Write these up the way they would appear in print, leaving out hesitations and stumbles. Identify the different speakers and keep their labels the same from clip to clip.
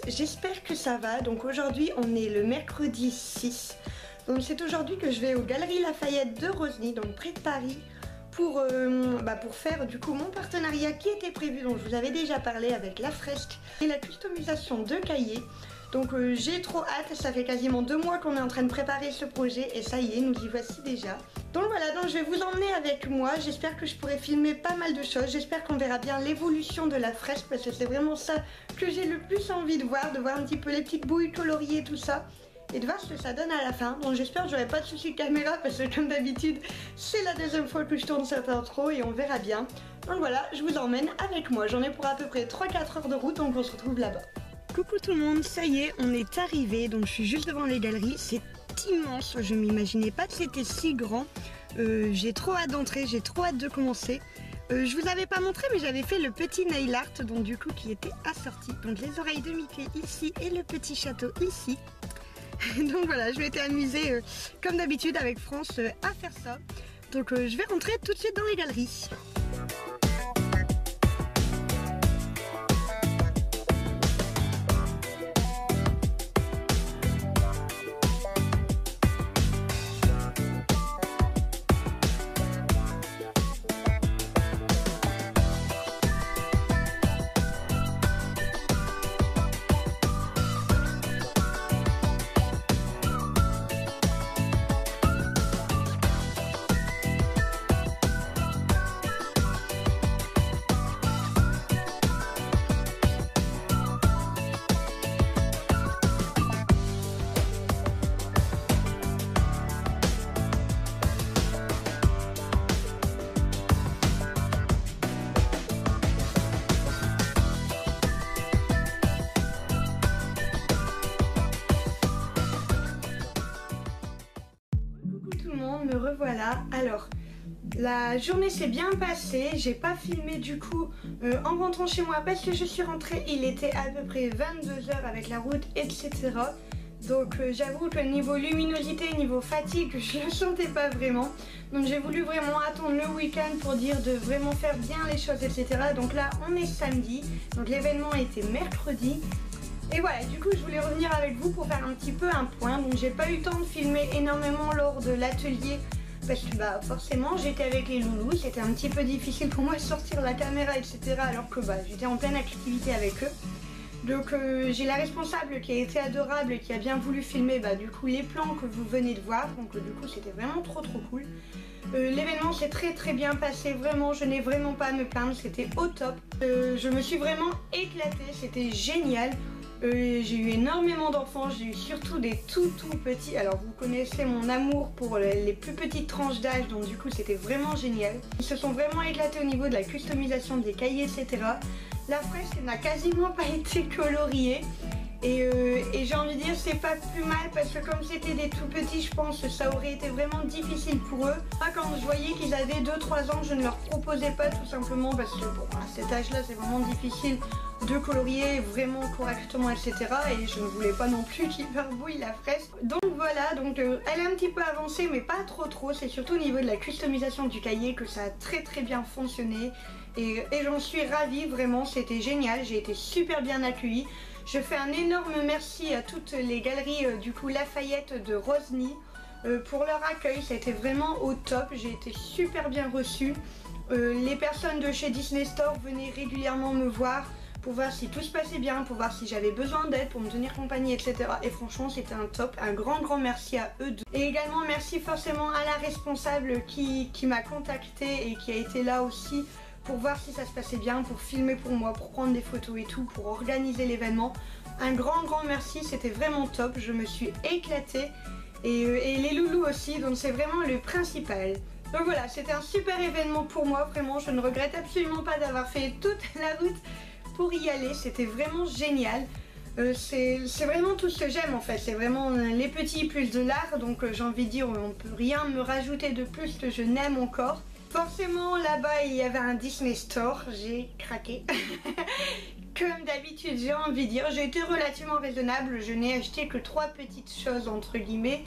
Speaker 1: j'espère que ça va. Donc aujourd'hui on est le mercredi 6. Donc c'est aujourd'hui que je vais aux Galeries Lafayette de Rosny, donc près de Paris, pour faire du coup mon partenariat qui était prévu, dont je vous avais déjà parlé, avec La Fresque et la customisation de cahiers. Donc j'ai trop hâte, ça fait quasiment 2 mois qu'on est en train de préparer ce projet et ça y est, nous y voici déjà. Donc voilà, donc je vais vous emmener avec moi, j'espère que je pourrai filmer pas mal de choses, j'espère qu'on verra bien l'évolution de La Fresque parce que c'est vraiment ça que j'ai le plus envie de voir un petit peu les petites bouilles coloriées, tout ça. Et de voir ce que ça donne à la fin. Donc j'espère que j'aurai pas de soucis de caméra parce que comme d'habitude c'est la deuxième fois que je tourne cette intro et on verra bien. Donc voilà, je vous emmène avec moi, j'en ai pour à peu près 3-4 heures de route, donc on se retrouve là-bas. Coucou tout le monde, ça y est, on est arrivé, donc je suis juste devant les galeries, c'est immense, je m'imaginais pas que c'était si grand. J'ai trop hâte d'entrer, j'ai trop hâte de commencer. Je vous avais pas montré mais j'avais fait le petit nail art, donc du coup qui était assorti. Donc les oreilles de Mickey ici et le petit château ici. Donc voilà, je m'étais amusée comme d'habitude avec France à faire ça. Donc je vais rentrer tout de suite dans les galeries. Me revoilà. Alors la journée s'est bien passée, j'ai pas filmé du coup en rentrant chez moi parce que je suis rentrée, il était à peu près 22 h avec la route etc. Donc j'avoue que niveau luminosité, niveau fatigue, je le sentais pas vraiment. Donc j'ai voulu vraiment attendre le week-end pour dire de vraiment faire bien les choses etc. Donc là on est samedi, donc l'événement était mercredi. Et voilà, du coup je voulais revenir avec vous pour faire un petit peu un point. Donc j'ai pas eu le temps de filmer énormément lors de l'atelier parce que forcément j'étais avec les loulous, c'était un petit peu difficile pour moi de sortir la caméra etc. alors que j'étais en pleine activité avec eux. Donc j'ai la responsable qui a été adorable et qui a bien voulu filmer du coup les plans que vous venez de voir. Donc du coup c'était vraiment trop cool. L'événement s'est très bien passé, vraiment je n'ai vraiment pas à me plaindre, c'était au top. Je me suis vraiment éclatée, c'était génial. J'ai eu énormément d'enfants, j'ai eu surtout des tout petits. Alors vous connaissez mon amour pour les plus petites tranches d'âge, donc du coup c'était vraiment génial. Ils se sont vraiment éclatés au niveau de la customisation des cahiers etc. La fresque n'a quasiment pas été coloriée. Et j'ai envie de dire c'est pas plus mal parce que comme c'était des tout petits, je pense que ça aurait été vraiment difficile pour eux. Moi quand je voyais qu'ils avaient 2-3 ans, je ne leur proposais pas tout simplement parce que bon, à cet âge là c'est vraiment difficile de colorier vraiment correctement etc. Et je ne voulais pas non plus qu'ils barbouillent la fresque. Donc voilà, donc elle est un petit peu avancée mais pas trop. C'est surtout au niveau de la customisation du cahier que ça a très bien fonctionné. Et j'en suis ravie, vraiment c'était génial, j'ai été super bien accueillie. Je fais un énorme merci à toutes les galeries du coup Lafayette de Rosny pour leur accueil, ça a été vraiment au top, j'ai été super bien reçue. Les personnes de chez Disney Store venaient régulièrement me voir pour voir si tout se passait bien, pour voir si j'avais besoin d'aide, pour me tenir compagnie etc. Et franchement c'était un top, un grand merci à eux deux. Et également merci forcément à la responsable qui m'a contactée et qui a été là aussi pour voir si ça se passait bien, pour filmer pour moi, pour prendre des photos et tout, pour organiser l'événement. Un grand merci, c'était vraiment top, je me suis éclatée et les loulous aussi, donc c'est vraiment le principal. Donc voilà, c'était un super événement pour moi, vraiment, je ne regrette absolument pas d'avoir fait toute la route pour y aller, c'était vraiment génial. C'est vraiment tout ce que j'aime en fait, c'est vraiment les petits plus de l'art, donc j'ai envie de dire on peut rien me rajouter de plus que je n'aime encore. Forcément là-bas il y avait un Disney Store, j'ai craqué. Comme d'habitude j'ai envie de dire, j'ai été relativement raisonnable, je n'ai acheté que 3 petites choses entre guillemets.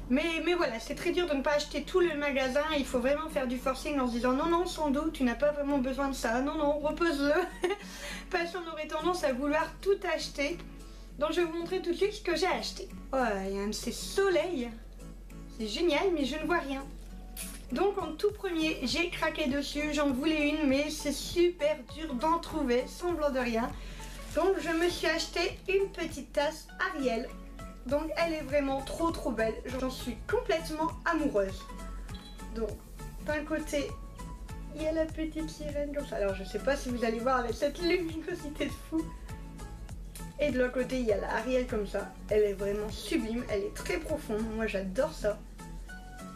Speaker 1: Mais voilà, c'est très dur de ne pas acheter tout le magasin, il faut vraiment faire du forcing en se disant non sans doute tu n'as pas vraiment besoin de ça, non repose-le. Parce qu'on aurait tendance à vouloir tout acheter. Donc je vais vous montrer tout de suite ce que j'ai acheté. Oh, il y a un de ces soleils. C'est génial, mais je ne vois rien. Donc en tout premier, j'ai craqué dessus. J'en voulais une, mais c'est super dur d'en trouver, semblant de rien. Donc je me suis acheté une petite tasse Ariel. Donc elle est vraiment trop belle. J'en suis complètement amoureuse. Donc d'un côté, il y a la petite sirène comme ça. Alors je sais pas si vous allez voir avec cette luminosité de fou. Et de l'autre côté, il y a la Ariel comme ça. Elle est vraiment sublime, elle est très profonde. Moi j'adore ça.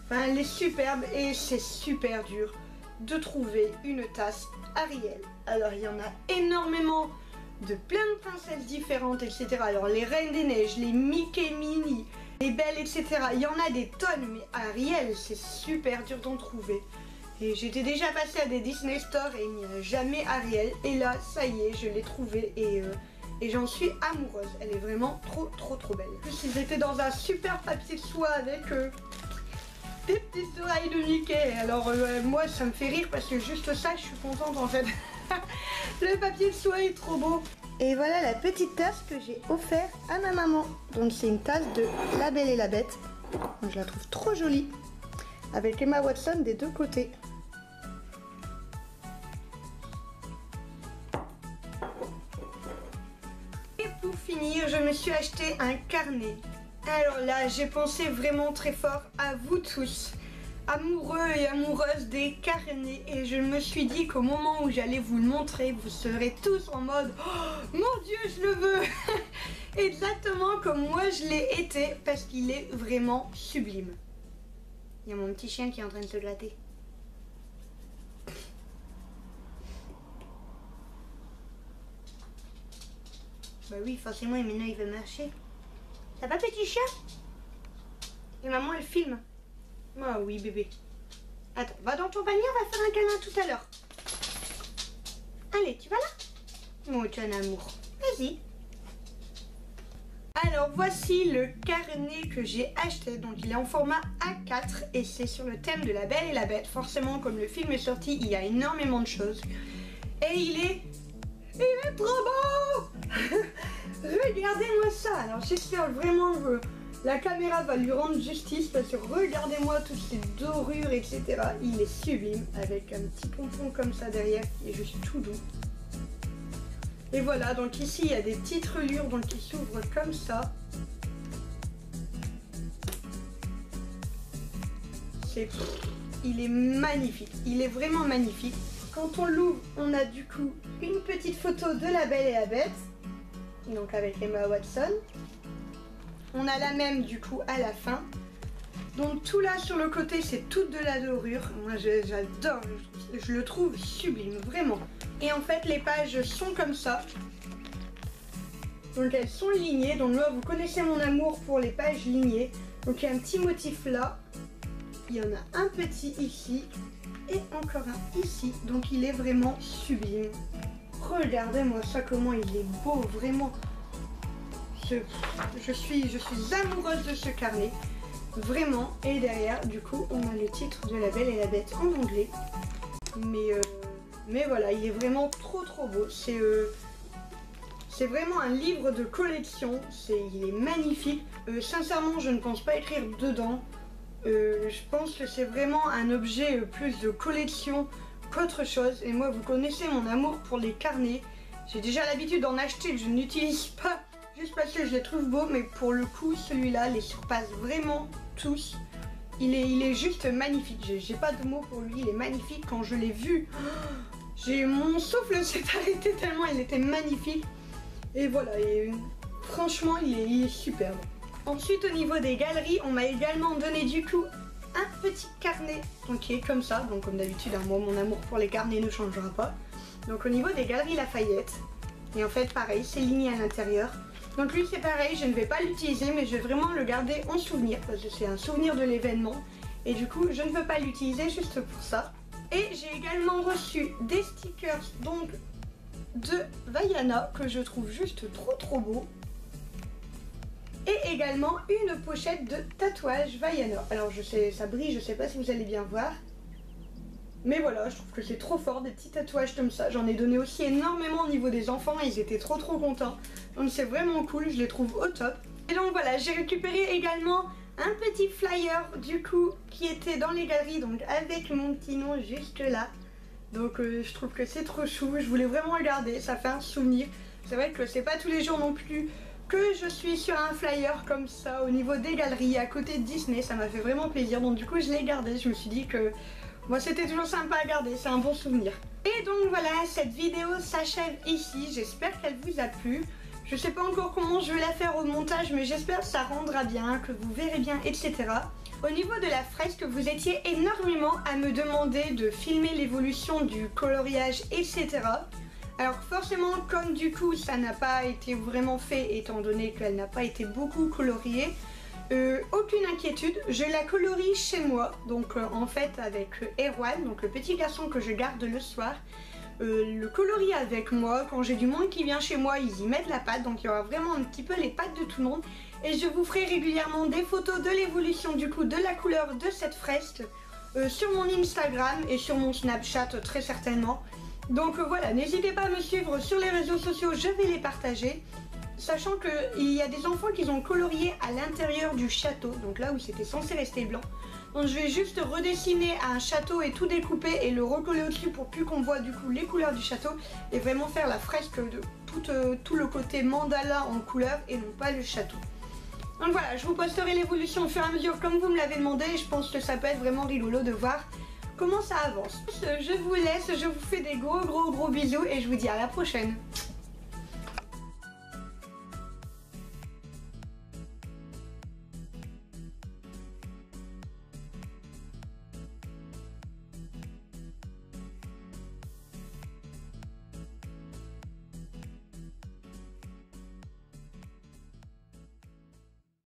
Speaker 1: Enfin, elle est superbe et c'est super dur de trouver une tasse Ariel. Alors il y en a énormément de plein de princesses différentes, etc. Alors les Reines des Neiges, les Mickey Mini, les Belles, etc. Il y en a des tonnes, mais Ariel, c'est super dur d'en trouver. Et j'étais déjà passée à des Disney Store et il n'y a jamais Ariel. Et là, ça y est, je l'ai trouvée et j'en suis amoureuse. Elle est vraiment trop belle. En plus, ils étaient dans un super papier de soie avec des petites oreilles de Mickey. Alors moi, ça me fait rire parce que juste ça, je suis contente en fait. Le papier de soie est trop beau. Et voilà la petite tasse que j'ai offerte à ma maman. Donc c'est une tasse de La Belle et la Bête. Je la trouve trop jolie. Avec Emma Watson des deux côtés. Et pour finir, je me suis acheté un carnet. Alors là, j'ai pensé vraiment très fort à vous tous, amoureux et amoureuses des carnets, et je me suis dit qu'au moment où j'allais vous le montrer, vous serez tous en mode oh, mon Dieu, je le veux. Exactement comme moi je l'ai été, parce qu'il est vraiment sublime. Il y a mon petit chien qui est en train de se glatter. Bah oui, forcément, et maintenant il veut marcher. Ça va, petit chien? Et maman, elle filme. Ah oui, bébé. Attends, va dans ton panier, on va faire un câlin tout à l'heure. Allez, tu vas là? Oh, tu es un amour. Vas-y. Alors, voici le carnet que j'ai acheté. Donc, il est en format A4 et c'est sur le thème de La Belle et la Bête. Forcément, comme le film est sorti, il y a énormément de choses. Et il est trop beau. Regardez-moi ça. Alors, j'espère vraiment que la caméra va lui rendre justice parce que regardez-moi toutes ces dorures, etc. Il est sublime avec un petit pompon comme ça derrière qui est juste tout doux. Et voilà, donc ici il y a des petites reliures donc qui s'ouvrent comme ça. Il est magnifique, il est vraiment magnifique. Quand on l'ouvre, on a du coup une petite photo de La Belle et la Bête, donc avec Emma Watson. On a la même du coup à la fin. Donc tout là sur le côté c'est toute de la dorure. Moi j'adore, je le trouve sublime, vraiment. Et en fait les pages sont comme ça. Donc elles sont lignées. Donc là vous connaissez mon amour pour les pages lignées. Donc il y a un petit motif là. Il y en a un petit ici. Et encore un ici. Donc il est vraiment sublime. Regardez-moi ça, comment il est beau, vraiment. Je suis amoureuse de ce carnet. Vraiment. Et derrière, du coup, on a le titre de La Belle et la Bête en anglais. Mais voilà, il est vraiment trop beau. C'est vraiment un livre de collection. Il est magnifique. Sincèrement, je ne pense pas écrire dedans. Je pense que c'est vraiment un objet plus de collection qu'autre chose. Et moi, vous connaissez mon amour pour les carnets. J'ai déjà l'habitude d'en acheter que je n'utilise pas. Juste parce que je les trouve beaux, mais pour le coup, celui-là les surpasse vraiment tous. Il est juste magnifique. J'ai pas de mots pour lui, il est magnifique. Quand je l'ai vu, mon souffle s'est arrêté tellement il était magnifique. Et voilà, et franchement, il est superbe. Ensuite, au niveau des galeries, on m'a également donné du coup un petit carnet, donc qui est comme ça. Donc comme d'habitude, moi, mon amour pour les carnets ne changera pas. Donc au niveau des galeries Lafayette, et en fait pareil, c'est ligné à l'intérieur. Donc lui c'est pareil, je ne vais pas l'utiliser mais je vais vraiment le garder en souvenir parce que c'est un souvenir de l'événement et du coup je ne veux pas l'utiliser juste pour ça. Et j'ai également reçu des stickers donc de Vaiana que je trouve juste trop beau. Et également une pochette de tatouage Vaiana. Alors je sais, ça brille, je sais pas si vous allez bien voir. Mais voilà, je trouve que c'est trop fort, des petits tatouages comme ça. J'en ai donné aussi énormément au niveau des enfants, ils étaient trop contents. Donc c'est vraiment cool, je les trouve au top. Et donc voilà, j'ai récupéré également un petit flyer du coup qui était dans les galeries, donc avec mon petit nom juste là. Donc je trouve que c'est trop chou, je voulais vraiment le garder, ça fait un souvenir. C'est vrai que c'est pas tous les jours non plus que je suis sur un flyer comme ça au niveau des galeries à côté de Disney, ça m'a fait vraiment plaisir. Donc du coup je l'ai gardé, je me suis dit que moi c'était toujours sympa à garder, c'est un bon souvenir. Et donc voilà, cette vidéo s'achève ici, j'espère qu'elle vous a plu. Je sais pas encore comment je vais la faire au montage, mais j'espère que ça rendra bien, que vous verrez bien, etc. Au niveau de la fresque, vous étiez énormément à me demander de filmer l'évolution du coloriage, etc. Alors forcément, comme du coup ça n'a pas été vraiment fait, étant donné qu'elle n'a pas été beaucoup coloriée, aucune inquiétude, je la colorie chez moi, donc en fait avec Erwan, donc le petit garçon que je garde le soir, le colorie avec moi. Quand j'ai du monde qui vient chez moi, ils y mettent la pâte, donc il y aura vraiment un petit peu les pattes de tout le monde. Et je vous ferai régulièrement des photos de l'évolution du coup de la couleur de cette fresque sur mon Instagram et sur mon Snapchat très certainement. Donc voilà, n'hésitez pas à me suivre sur les réseaux sociaux, je vais les partager. Sachant qu'il y a des enfants qui ont colorié à l'intérieur du château, donc là où c'était censé rester blanc. Donc je vais juste redessiner un château et tout découper et le recoller au-dessus pour plus qu'on voit du coup les couleurs du château. Et vraiment faire la fresque de tout le côté mandala en couleur et non pas le château. Donc voilà, je vous posterai l'évolution au fur et à mesure comme vous me l'avez demandé. Et je pense que ça peut être vraiment rigolo de voir comment ça avance. Je vous laisse, je vous fais des gros bisous et je vous dis à la prochaine.